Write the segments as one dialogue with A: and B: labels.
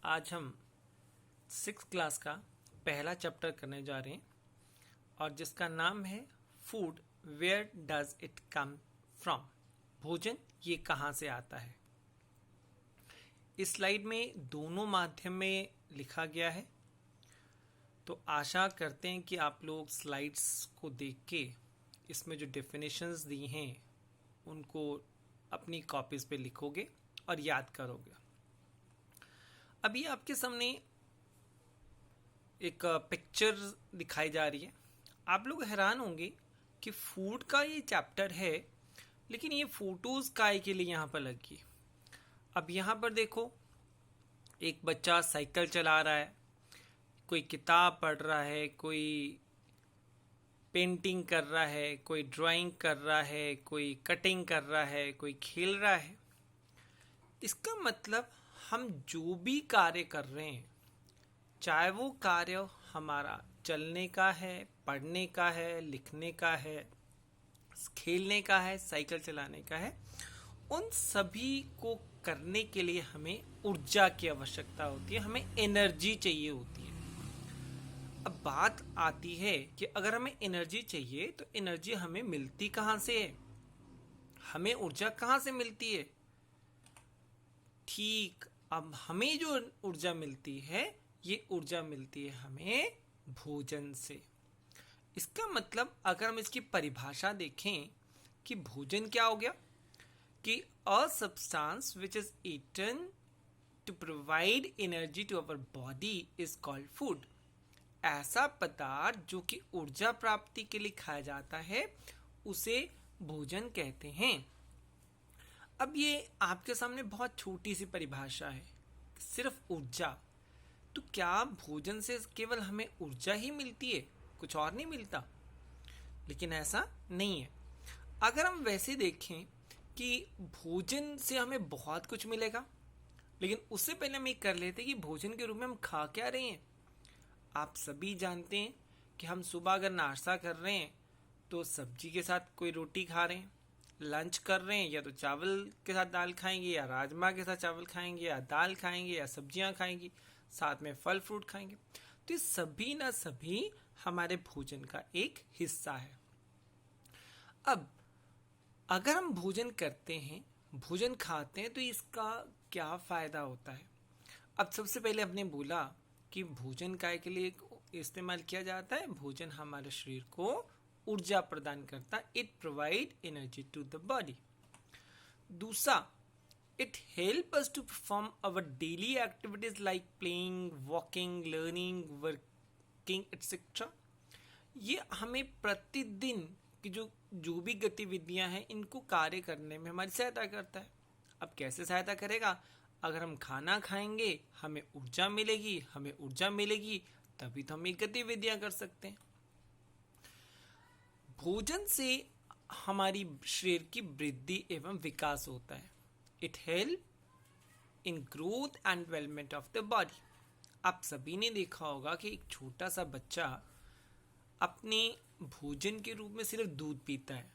A: आज हम 6th class का पहला चैप्टर करने जा रहे हैं और जिसका नाम है food where does it come from. भोजन ये कहाँ से आता है। इस स्लाइड में दोनों माध्यम में लिखा गया है, तो आशा करते हैं कि आप लोग स्लाइड्स को देख के इसमें जो डेफिनेशंस दी हैं उनको अपनी कॉपीज पे लिखोगे और याद करोगे। अभी आपके सामने एक पिक्चर दिखाई जा रही है। आप लोग हैरान होंगे कि फूड का ये चैप्टर है, लेकिन ये फोटोज काय के लिए यहाँ पर लगी। अब यहाँ पर देखो, एक बच्चा साइकिल चला रहा है, कोई किताब पढ़ रहा है, कोई पेंटिंग कर रहा है, कोई ड्राइंग कर रहा है, कोई कटिंग कर रहा है, कोई खेल रहा है। इसका मतलब हम जो भी कार्य कर रहे हैं, चाहे वो कार्य हमारा चलने का है, पढ़ने का है, लिखने का है, खेलने का है, साइकिल चलाने का है, उन सभी को करने के लिए हमें ऊर्जा की आवश्यकता होती है, हमें एनर्जी चाहिए होती है। अब बात आती है कि अगर हमें एनर्जी चाहिए तो एनर्जी हमें मिलती कहाँ से है, हमें ऊर्जा कहाँ से मिलती है। ठीक, अब हमें जो ऊर्जा मिलती है, ये ऊर्जा मिलती है हमें भोजन से। इसका मतलब अगर हम इसकी परिभाषा देखें कि भोजन क्या हो गया, कि a substance which is eaten to provide energy to our body is called food. ऐसा पदार्थ जो कि ऊर्जा प्राप्ति के लिए खाया जाता है उसे भोजन कहते हैं। अब ये आपके सामने बहुत छोटी सी परिभाषा है, सिर्फ ऊर्जा। तो क्या भोजन से केवल हमें ऊर्जा ही मिलती है, कुछ और नहीं मिलता? लेकिन ऐसा नहीं है। अगर हम वैसे देखें कि भोजन से हमें बहुत कुछ मिलेगा, लेकिन उससे पहले हम ये कर लेते हैं कि भोजन के रूप में हम खा क्या रहे हैं। आप सभी जानते हैं कि हम सुबह अगर नाश्ता कर रहे हैं तो सब्जी के साथ कोई रोटी खा रहे हैं, लंच कर रहे हैं या तो चावल के साथ दाल खाएंगे, या राजमा के साथ चावल खाएंगे, या दाल खाएंगे, या सब्जियां खाएंगी, साथ में फल फ्रूट खाएंगे। तो ये सभी ना सभी हमारे भोजन का एक हिस्सा है। अब अगर हम भोजन करते हैं, भोजन खाते हैं, तो इसका क्या फायदा होता है। अब सबसे पहले हमने बोला कि भोजन काय के लिए इस्तेमाल किया जाता है। भोजन हमारे शरीर को ऊर्जा प्रदान करता है, it provide energy to the body. दूसरा, it help us to perform our daily activities like playing, walking, learning, working etcetera. ये हमें प्रतिदिन की जो भी गतिविधियां हैं इनको कार्य करने में हमारी सहायता करता है। अब कैसे सहायता करेगा? अगर हम खाना खाएंगे हमें ऊर्जा मिलेगी, हमें ऊर्जा मिलेगी तभी तो हम ये गतिविधियां कर सकते हैं। भोजन से हमारी शरीर की वृद्धि एवं विकास होता है। It help in growth and development of the body. आप सभी ने देखा होगा कि एक छोटा सा बच्चा अपने भोजन के रूप में सिर्फ दूध पीता है।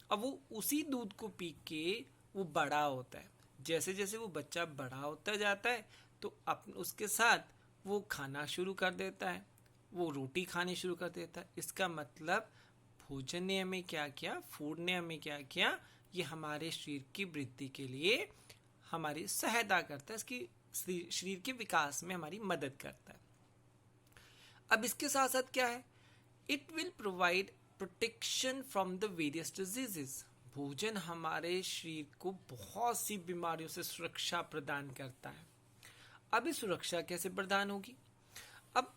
A: अब वो उसी दूध को पी के वो बड़ा होता है। जैसे जैसे वो बच्चा बड़ा होता जाता है तो उसके साथ वो खाना शुरू कर देता है, वो रोटी खानी शुरू कर देता है। इसका मतलब भोजन ने हमें क्या किया, फूड ने हमें क्या किया, ये हमारे शरीर की वृद्धि के लिए हमारी सहायता करता है, इसकी शरीर के विकास में हमारी मदद करता है। अब इसके साथ साथ क्या है, it will provide protection from the various diseases. भोजन हमारे शरीर को बहुत सी बीमारियों से सुरक्षा प्रदान करता है। अब ये सुरक्षा कैसे प्रदान होगी? अब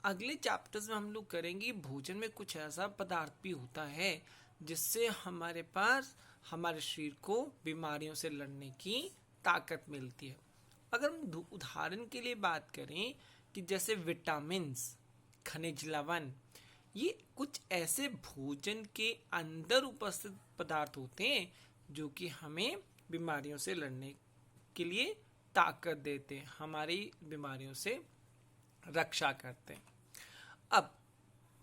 A: अगले चैप्टर्स में हम लोग करेंगे भोजन में कुछ ऐसा पदार्थ भी होता है जिससे हमारे पास हमारे शरीर को बीमारियों से लड़ने की ताकत मिलती है। अगर हम उदाहरण के लिए बात करें कि जैसे विटामिन्स, खनिज लवण, ये कुछ ऐसे भोजन के अंदर उपस्थित पदार्थ होते हैं जो कि हमें बीमारियों से लड़ने के लिए ताकत देते हैं, हमारी बीमारियों से रक्षा करते हैं। अब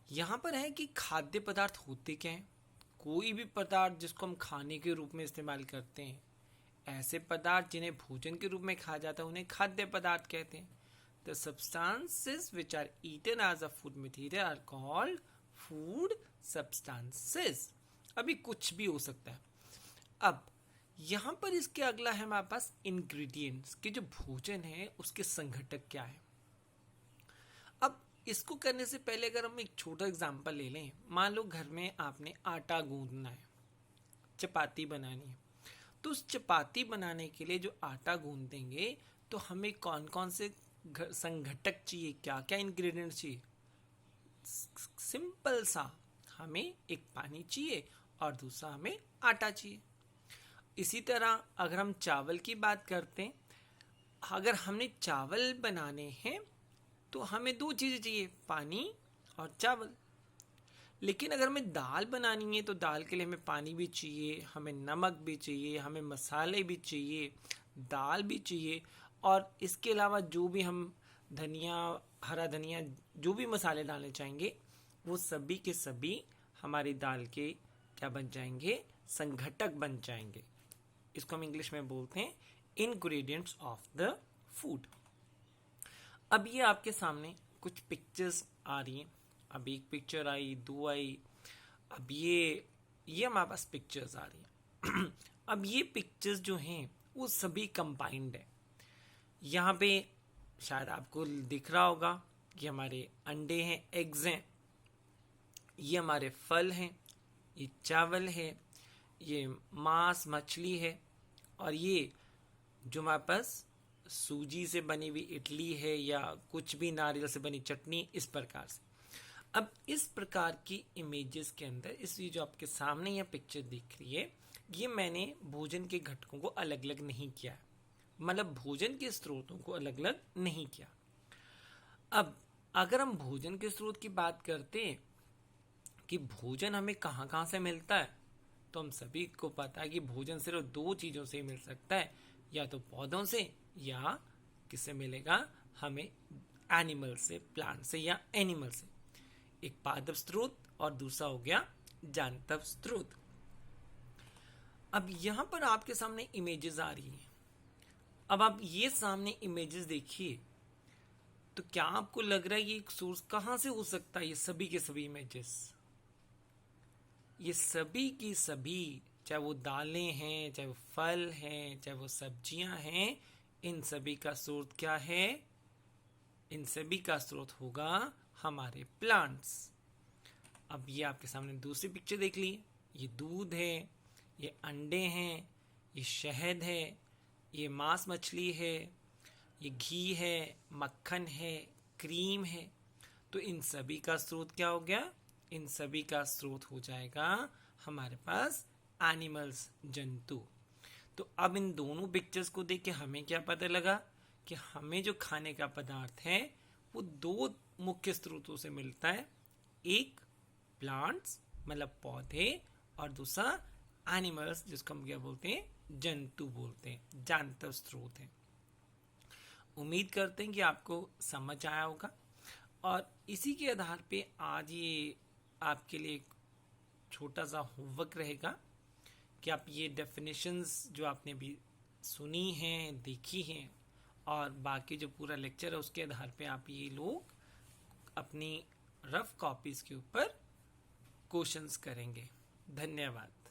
A: यहाँ पर है कि खाद्य पदार्थ होते क्या हैं। कोई भी पदार्थ जिसको हम खाने के रूप में इस्तेमाल करते हैं, ऐसे पदार्थ जिन्हें भोजन के रूप में खाया जाता है उन्हें खाद्य पदार्थ कहते हैं। The substances which are eaten as a food material are called food substances. अभी कुछ भी हो सकता है। अब यहां पर इसके अगला है हमारे पास इंग्रेडिएंट्स कि जो भोजन है उसके संघटक क्या है। अब इसको करने से पहले अगर हम एक छोटा एग्जांपल ले लें, मान लो घर में आपने आटा गूंदना है, चपाती बनानी है, तो उस चपाती बनाने के लिए जो आटा गूंदेंगे तो हमें कौन कौन से संघटक चाहिए, क्या क्या इंग्रेडिएंट्स चाहिए। सिंपल सा, हमें एक पानी चाहिए और दूसरा हमें आटा चाहिए। इसी तरह अगर हम चावल की बात करते हैं, अगर हमने चावल बनाने हैं तो हमें दो चीजें चाहिए, पानी और चावल। लेकिन अगर हमें दाल बनानी है तो दाल के लिए हमें पानी भी चाहिए, हमें नमक भी चाहिए, हमें मसाले भी चाहिए, दाल भी चाहिए, और इसके अलावा जो भी हम धनिया, हरा धनिया, जो भी मसाले डालने चाहेंगे वो सभी के सभी हमारी दाल के क्या बन जाएंगे, संघटक बन जाएंगे। इसको हम इंग्लिश में बोलते हैं इंग्रेडिएंट्स ऑफ द फूड। अब ये आपके सामने कुछ पिक्चर्स आ रही हैं। अब एक पिक्चर आई, दो आई, अब ये हमारे पास पिक्चर्स आ रही हैं। अब ये पिक्चर्स जो हैं वो सभी कंबाइंड है। यहाँ पे शायद आपको दिख रहा होगा कि हमारे अंडे हैं, एग्स हैं, ये हमारे फल हैं, ये चावल है, ये मांस मछली है, और ये जो हमारे पास सूजी से बनी हुई इडली है या कुछ भी नारियल से बनी चटनी, इस प्रकार से। अब इस प्रकार की इमेजेस के अंदर इस जो आपके सामने यह पिक्चर दिख रही है, ये मैंने भोजन के घटकों को अलग अलग नहीं किया, मतलब भोजन के स्रोतों को अलग अलग नहीं किया। अब अगर हम भोजन के स्रोत की बात करते हैं कि भोजन हमें कहाँ कहाँ से मिलता है, तो हम सभी को पता है कि भोजन सिर्फ दो चीजों से मिल सकता है, या तो पौधों से या किससे मिलेगा, हमें एनिमल से, प्लांट से या एनिमल से। एक पादप स्रोत और दूसरा हो गया जांतव स्रोत। अब यहां पर आपके सामने इमेजेस आ रही हैं। अब आप ये सामने इमेजेस देखिए, तो क्या आपको लग रहा है ये सोर्स कहां से हो सकता है? ये सभी के सभी इमेजेस, ये सभी की सभी, चाहे वो दालें हैं, चाहे वो फल हैं, चाहे वो सब्जियां हैं, इन सभी का स्रोत क्या है? इन सभी का स्रोत होगा हमारे प्लांट्स। अब ये आपके सामने दूसरी पिक्चर देख ली, ये दूध है, ये अंडे हैं, ये शहद है, ये मांस मछली है, ये घी है, मक्खन है, क्रीम है। तो इन सभी का स्रोत क्या हो गया? इन सभी का स्रोत हो जाएगा हमारे पास एनिमल्स, जंतु। तो अब इन दोनों पिक्चर्स को देख के हमें क्या पता लगा कि हमें जो खाने का पदार्थ है वो दो मुख्य स्रोतों से मिलता है, एक प्लांट्स मतलब पौधे, और दूसरा एनिमल्स जिसको हम क्या बोलते हैं, जंतु बोलते हैं, जांतव स्रोत है। उम्मीद करते हैं कि आपको समझ आया होगा, और इसी के आधार पे आज ये आपके लिए एक छोटा सा होमवर्क रहेगा कि आप ये डेफिनेशंस जो आपने भी सुनी हैं, देखी हैं, और बाकी जो पूरा लेक्चर है उसके आधार पे आप ये लोग अपनी रफ कॉपीज के ऊपर क्वेश्चंस करेंगे। धन्यवाद।